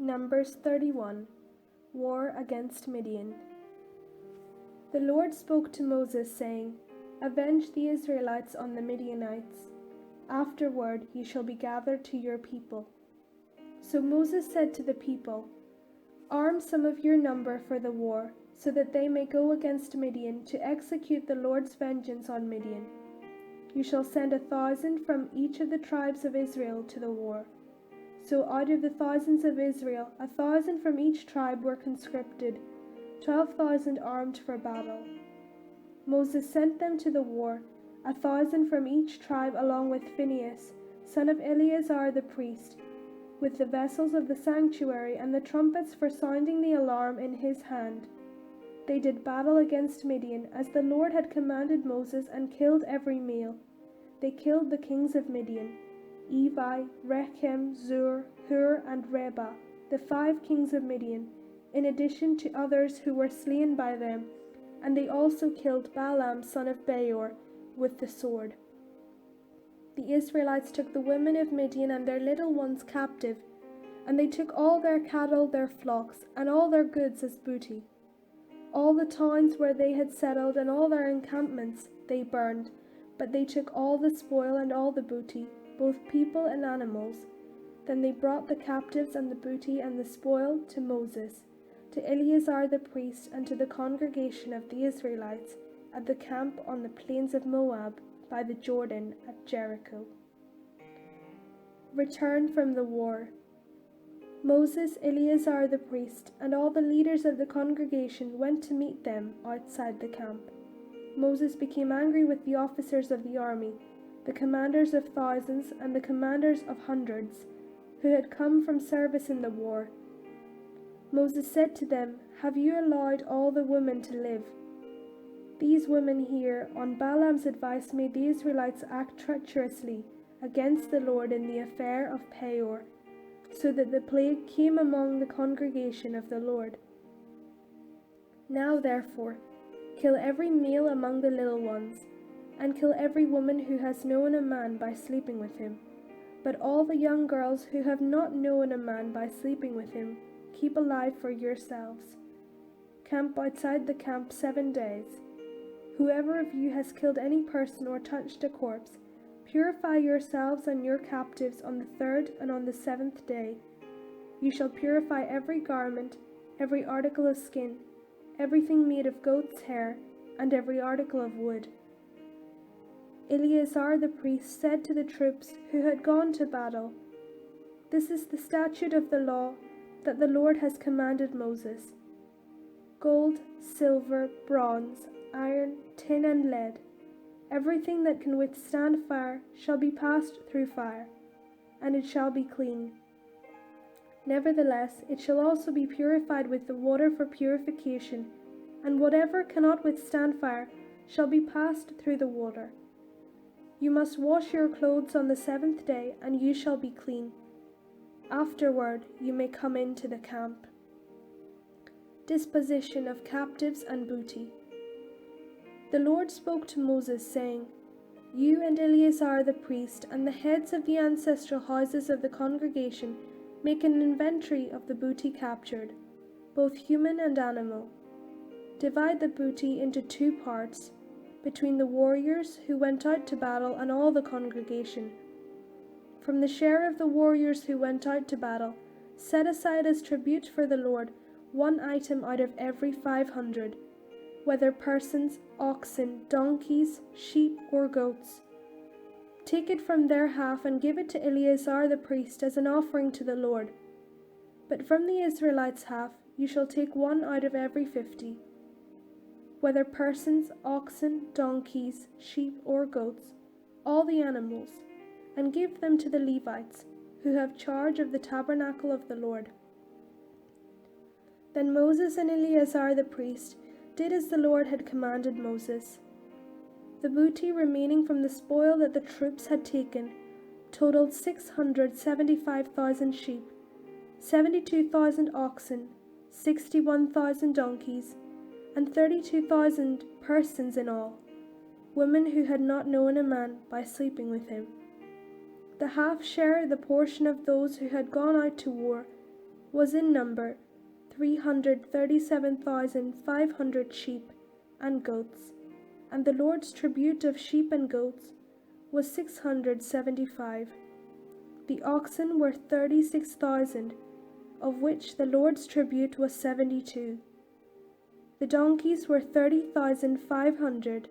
Numbers 31. War against Midian. The Lord spoke to Moses, saying, Avenge the Israelites on the Midianites. Afterward ye shall be gathered to your people. So Moses said to the people, Arm some of your number for the war, so that they may go against Midian to execute the Lord's vengeance on Midian. You shall send 1,000 from each of the tribes of Israel to the war. So out of the thousands of Israel, 1,000 from each tribe were conscripted, 12,000 armed for battle. Moses sent them to the war, 1,000 from each tribe, along with Phinehas, son of Eleazar the priest, with the vessels of the sanctuary and the trumpets for sounding the alarm in his hand. They did battle against Midian, as the Lord had commanded Moses, and killed every male. They killed the kings of Midian, Evi, Rechem, Zur, Hur, and Reba, the 5 kings of Midian, in addition to others who were slain by them, and they also killed Balaam son of Beor with the sword. The Israelites took the women of Midian and their little ones captive, and they took all their cattle, their flocks, and all their goods as booty. All the towns where they had settled and all their encampments they burned, but they took all the spoil and all the booty, both people and animals. Then they brought the captives and the booty and the spoil to Moses, to Eleazar the priest, and to the congregation of the Israelites at the camp on the plains of Moab by the Jordan at Jericho. Return from the war. Moses, Eleazar the priest, and all the leaders of the congregation went to meet them outside the camp. Moses became angry with the officers of the army, the commanders of thousands and the commanders of hundreds, who had come from service in the war. Moses said to them, Have you allowed all the women to live? These women here, on Balaam's advice, made the Israelites act treacherously against the Lord in the affair of Peor, so that the plague came among the congregation of the Lord. Now therefore, kill every male among the little ones, and kill every woman who has known a man by sleeping with him. But all the young girls who have not known a man by sleeping with him, keep alive for yourselves. Camp outside the camp 7 days. Whoever of you has killed any person or touched a corpse, purify yourselves and your captives on the 3rd and on the 7th day. You shall purify every garment, every article of skin, everything made of goat's hair, and every article of wood. Eleazar the priest said to the troops who had gone to battle, This is the statute of the law that the Lord has commanded Moses. Gold, silver, bronze, iron, tin, and lead, everything that can withstand fire shall be passed through fire, and it shall be clean. Nevertheless, it shall also be purified with the water for purification, and whatever cannot withstand fire shall be passed through the water. You must wash your clothes on the 7th day, and you shall be clean. Afterward you may come into the camp. Disposition of captives and booty. The Lord spoke to Moses, saying, You and Eleazar the priest and the heads of the ancestral houses of the congregation make an inventory of the booty captured, both human and animal. Divide the booty into 2 parts, between the warriors who went out to battle and all the congregation. From the share of the warriors who went out to battle, set aside as tribute for the Lord 1 item out of every 500, whether persons, oxen, donkeys, sheep, or goats. Take it from their half and give it to Eleazar the priest as an offering to the Lord. But from the Israelites' half you shall take 1 out of every 50, whether persons, oxen, donkeys, sheep, or goats, all the animals, and give them to the Levites, who have charge of the tabernacle of the Lord. Then Moses and Eleazar the priest did as the Lord had commanded Moses. The booty remaining from the spoil that the troops had taken totaled 675,000 sheep, 72,000 oxen, 61,000 donkeys, and 32,000 persons in all, women who had not known a man by sleeping with him. The half share, the portion of those who had gone out to war, was in number 337,500 sheep and goats, and the Lord's tribute of sheep and goats was 675. The oxen were 36,000, of which the Lord's tribute was 72. The donkeys were 30,500,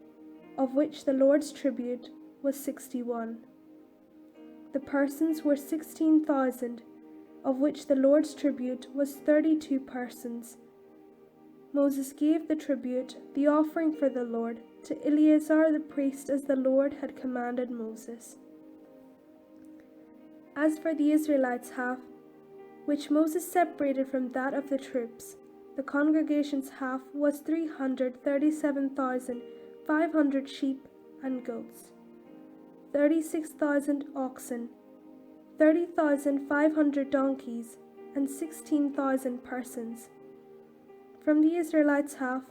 of which the Lord's tribute was 61. The persons were 16,000, of which the Lord's tribute was 32 persons. Moses gave the tribute, the offering for the Lord, to Eleazar the priest as the Lord had commanded Moses. As for the Israelites' half, which Moses separated from that of the troops, the congregation's half was 337,500 sheep and goats, 36,000 oxen, 30,500 donkeys, and 16,000 persons. From the Israelites' half,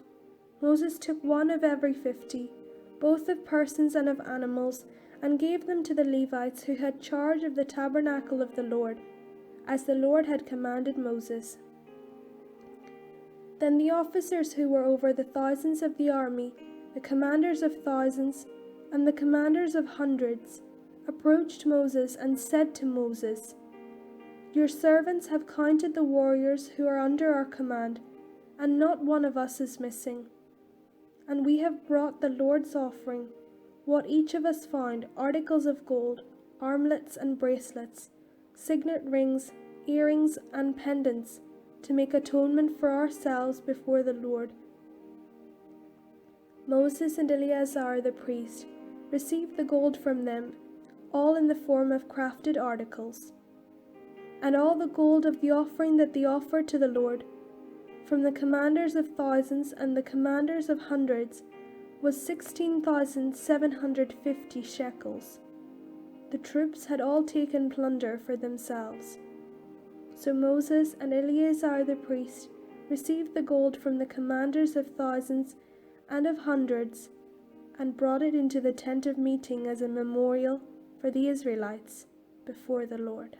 Moses took one of every 50, both of persons and of animals, and gave them to the Levites who had charge of the tabernacle of the Lord, as the Lord had commanded Moses. Then the officers who were over the thousands of the army, the commanders of thousands, and the commanders of hundreds, approached Moses and said to Moses, "Your servants have counted the warriors who are under our command, and not one of us is missing. And we have brought the Lord's offering, what each of us found, articles of gold, armlets and bracelets, signet rings, earrings and pendants, to make atonement for ourselves before the Lord." Moses and Eleazar the priest received the gold from them, all in the form of crafted articles. And all the gold of the offering that they offered to the Lord, from the commanders of thousands and the commanders of hundreds, was 16,750 shekels. The troops had all taken plunder for themselves. So Moses and Eleazar the priest received the gold from the commanders of thousands and of hundreds, and brought it into the tent of meeting as a memorial for the Israelites before the Lord.